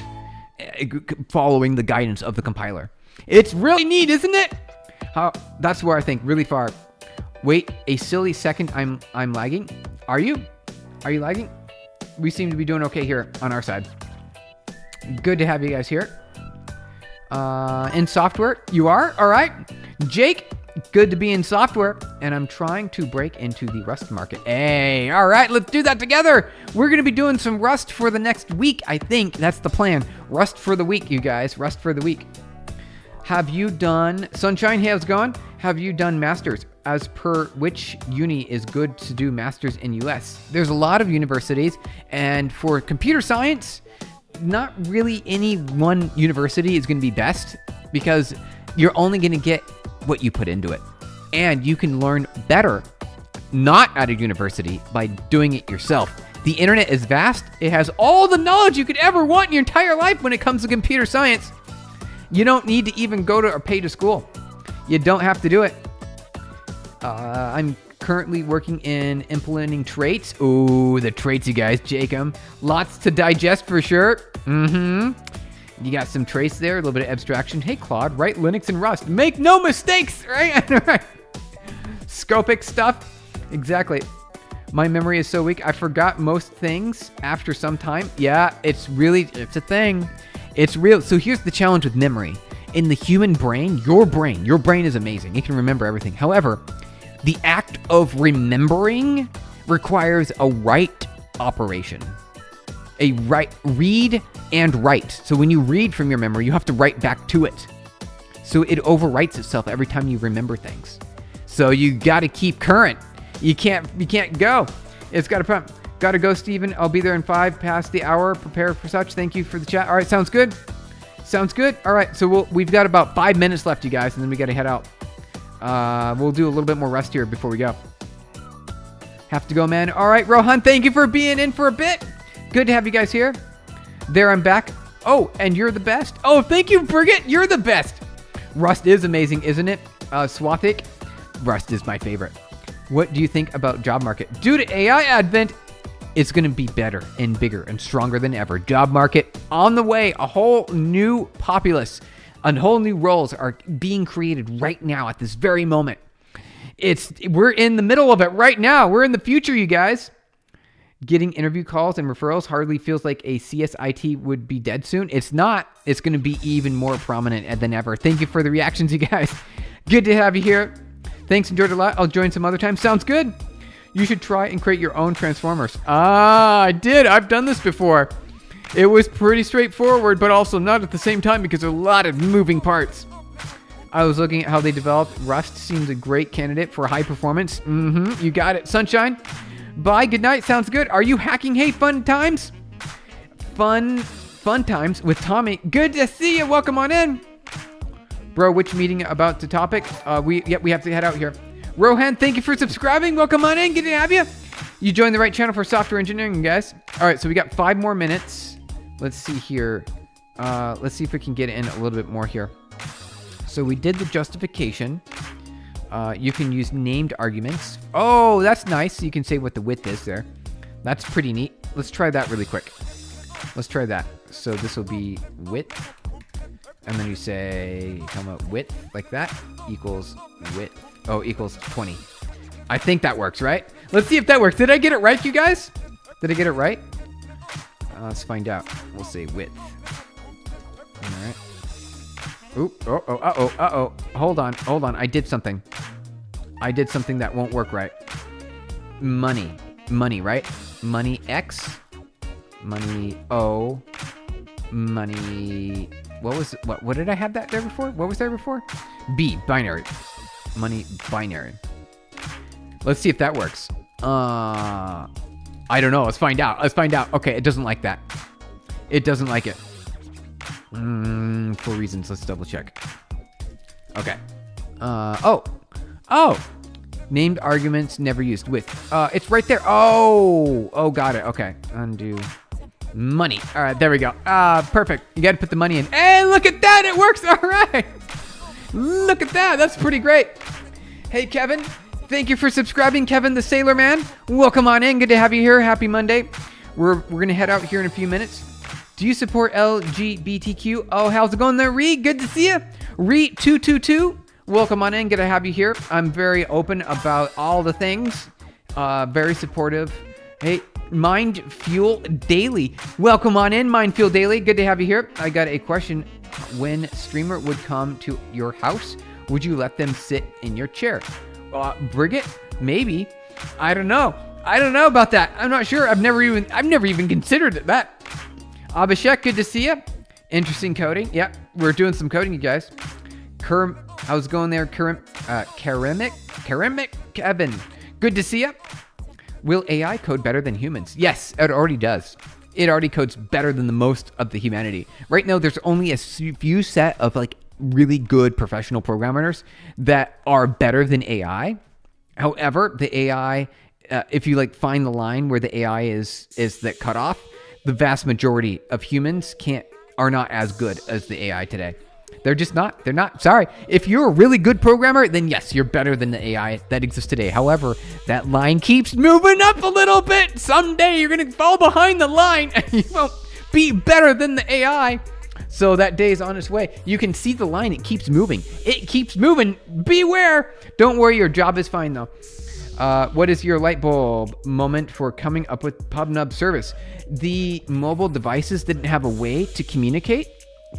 Speaker 1: following the guidance of the compiler. It's really neat, isn't it? That's where I think really far. Wait a silly second. I'm lagging. Are you lagging? We seem to be doing okay here on our side. Good to have you guys here. In software, you are? All right. Jake, good to be in software. And I'm trying to break into the Rust market. Hey, all right, let's do that together. We're going to be doing some Rust for the next week, I think. That's the plan. Rust for the week, you guys. Rust for the week. Have you done... Sunshine, how's it going? Have you done masters? As per which uni is good to do masters in US? There's a lot of universities. And for computer science... not really any one university is going to be best, because you're only going to get what you put into it. And you can learn better not at a university by doing it yourself. The internet is vast. It has all the knowledge you could ever want in your entire life when it comes to computer science. You don't need to even go to or pay to school. You don't have to do it. I'm currently working in implementing traits. Ooh, the traits, you guys. Jacob. Lots to digest for sure. You got some traits there, a little bit of abstraction. Hey, Claude, write Linux and Rust. Make no mistakes, right? Scopic stuff. Exactly. My memory is so weak, I forgot most things after some time. Yeah, it's a thing. It's real. So here's the challenge with memory. In the human brain, your brain is amazing. You can remember everything. However, the act of remembering requires a write operation. A read and write. So when you read from your memory, you have to write back to it. So it overwrites itself every time you remember things. So you got to keep current. You can't go. It's got to go, Steven. I'll be there in 5 past the hour. Prepare for such. Thank you for the chat. All right, sounds good. Sounds good. All right, so we've got about 5 minutes left, you guys, and then we got to head out. We'll do a little bit more rest here before we go. Have to go, man. All right, Rohan, thank you for being in for a bit. Good to have you guys here. There, I'm back. Oh, and you're the best. Oh, thank you, Brigitte. You're the best. Rust is amazing, isn't it? Swathic, Rust is my favorite. What do you think about job market? Due to AI advent, it's going to be better and bigger and stronger than ever. Job market on the way. A whole new populace and whole new roles are being created right now at this very moment. We're in the middle of it right now. We're in the future, you guys. Getting interview calls and referrals hardly feels like a CSIT would be dead soon. It's not. It's going to be even more prominent than ever. Thank you for the reactions, you guys. Good to have you here. Thanks, enjoyed a lot. I'll join some other time. Sounds good. You should try and create your own transformers. I did. I've done this before. It was pretty straightforward, but also not at the same time because there's a lot of moving parts. I was looking at how they developed. Rust seems a great candidate for high performance. You got it. Sunshine. Bye. Good night. Sounds good. Are you hacking? Hey, fun times? Fun times with Tommy. Good to see you. Welcome on in. Bro, which meeting about the topic? We have to head out here. Rohan, thank you for subscribing. Welcome on in. Good to have you. You joined the right channel for software engineering, guys. All right, so we got 5 more minutes. Let's see here. Let's see if we can get in a little bit more here. So we did the justification. You can use named arguments. Oh, that's nice. You can say what the width is there. That's pretty neat. Let's try that really quick. Let's try that. So this will be width. And then you say, come up width like that equals width. Oh, equals 20. I think that works, right? Let's see if that works. Did I get it right, you guys? Did I get it right? Let's find out. We'll say width. All right. Oop. Uh-oh. Hold on. I did something. That won't work right. Money, right? Money X. Money O. Money... What did I have that there before? What was there before? B, binary. Money, binary. Let's see if that works. I don't know. Let's find out. Okay, it doesn't like that. It doesn't like it. For reasons. Let's double check. Okay. Oh. Named arguments never used with. It's right there. Oh, got it. Okay. Undo. Money. All right, there we go. Perfect. You got to put the money in. Hey, look at that. It works. All right. Look at that. That's pretty great. Hey, Kevin. Thank you for subscribing, Kevin the Sailor Man. Welcome on in. Good to have you here. Happy Monday. We're going to head out here in a few minutes. Do you support LGBTQ? Oh, how's it going there, Reed? Good to see you. Reed222. Welcome on in. Good to have you here. I'm very open about all the things. Very supportive. Hey, Mind Fuel Daily. Welcome on in, Mind Fuel Daily. Good to have you here. I got a question. When streamer would come to your house, would you let them sit in your chair? Brigitte, maybe. I don't know. I don't know about that. I'm not sure. I've never even considered that. Abhishek, good to see you. Interesting coding. Yeah, we're doing some coding, you guys. How's it going there? Keramic Kevin. Good to see you. Will AI code better than humans? Yes, it already does. It already codes better than the most of the humanity. Right now, there's only a few set of like really good professional programmers that are better than AI. However, the AI, if you like find the line where the AI is that cut off, the vast majority of humans are not as good as the AI today. They're just not. They're not. Sorry. If you're a really good programmer, then yes, you're better than the AI that exists today. However, that line keeps moving up a little bit. Someday you're going to fall behind the line and you won't be better than the AI. So that day is on its way. You can see the line. It keeps moving. It keeps moving. Beware. Don't worry. Your job is fine, though. What is your light bulb moment for coming up with PubNub service? The mobile devices didn't have a way to communicate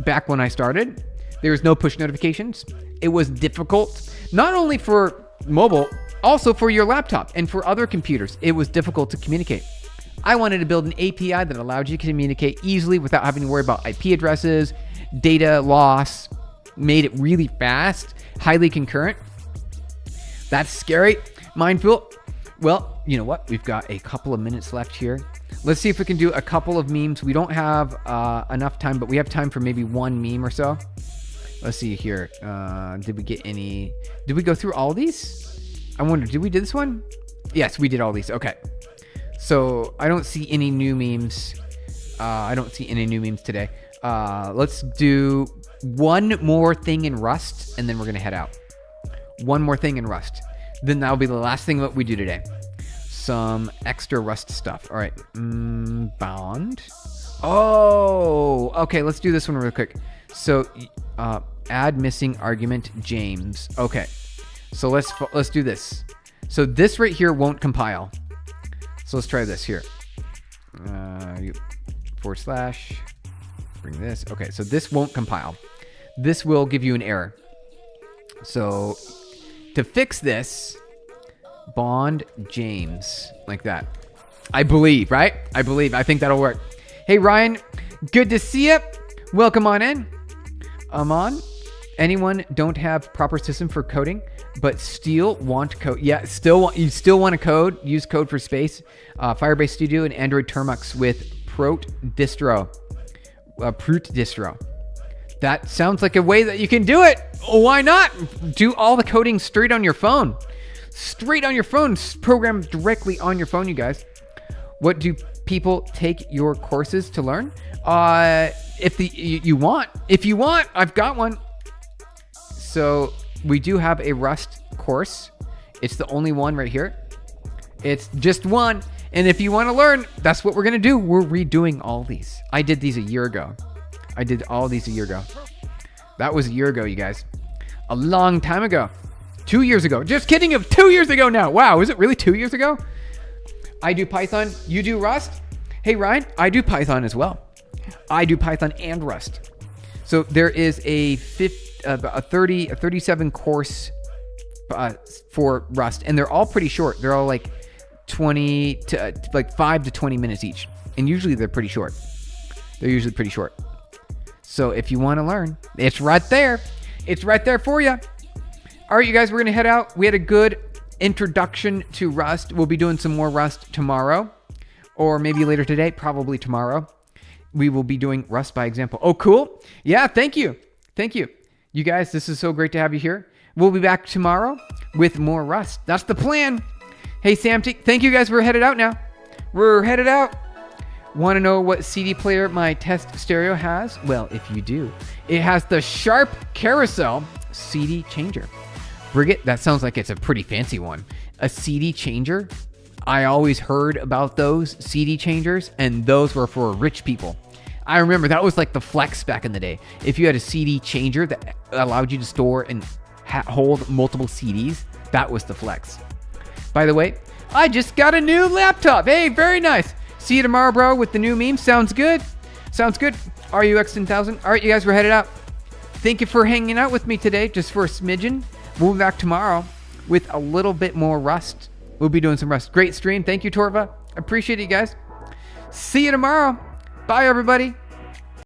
Speaker 1: back when I started. There was no push notifications. It was difficult, not only for mobile, also for your laptop and for other computers. It was difficult to communicate. I wanted to build an API that allowed you to communicate easily without having to worry about IP addresses, data loss, made it really fast, highly concurrent. That's scary. Mindful. Well, you know what? We've got a couple of minutes left here. Let's see if we can do a couple of memes. We don't have enough time, but we have time for maybe one meme or so. Let's see here. Did we get any? Did we go through all these? I wonder, did we do this one? Yes, we did all these. Okay. So I don't see any new memes. I don't see any new memes today. Let's do one more thing in Rust, and then we're going to head out. One more thing in Rust. Then that'll be the last thing that we do today. Some extra Rust stuff. All right. Bond. Oh, okay. Let's do this one real quick. So, add missing argument James. Okay. So let's do this. So this right here won't compile. So let's try this here. / bring this. Okay. So this won't compile. This will give you an error. So to fix this, Bond James like that. I believe, right? I think that'll work. Hey, Ryan, good to see you. Welcome on in. Aman, anyone don't have proper system for coding, but still want code. Yeah, you still want to code. Use code for space. Firebase Studio and Android Termux with Prout distro. That sounds like a way that you can do it. Why not? Do all the coding straight on your phone. Straight on your phone. Program directly on your phone, you guys. What do people take your courses to learn? If you want, I've got one. So we do have a Rust course. It's the only one right here. It's just one. And if you want to learn, that's what we're going to do. We're redoing all these. I did these a year ago. I did all these a year ago. That was a year ago, you guys. A long time ago. 2 years ago. Just kidding. 2 years ago now. Wow. Is it really 2 years ago? I do Python. You do Rust? Hey, Ryan, I do Python as well. I do Python and Rust. So there is a 37 course for Rust, and they're all pretty short. They're all like 20 to like 5 to 20 minutes each, and usually they're pretty short. They're usually pretty short. So if you want to learn, it's right there. It's right there for you. All right, you guys, we're gonna head out. We had a good introduction to Rust. We'll be doing some more Rust tomorrow, or maybe later today. Probably tomorrow. We will be doing Rust by example. Oh, cool. Yeah, thank you. Thank you. You guys, this is so great to have you here. We'll be back tomorrow with more Rust. That's the plan. Hey, Sam, thank you guys. We're headed out now. We're headed out. Want to know what CD player my test stereo has? Well, if you do, it has the Sharp Carousel CD changer. Brigitte, that sounds like it's a pretty fancy one. A CD changer? I always heard about those CD changers, and those were for rich people. I remember that was like the flex back in the day. If you had a CD changer that allowed you to store and hold multiple CDs, that was the flex. By the way, I just got a new laptop. Hey, very nice. See you tomorrow, bro, with the new meme. Sounds good. Sounds good. RUX1000. All right, you guys, we're headed out. Thank you for hanging out with me today, just for a smidgen. We'll be back tomorrow with a little bit more Rust. We'll be doing some Rust. Great stream. Thank you, Torva. Appreciate it, you guys. See you tomorrow. Bye, everybody.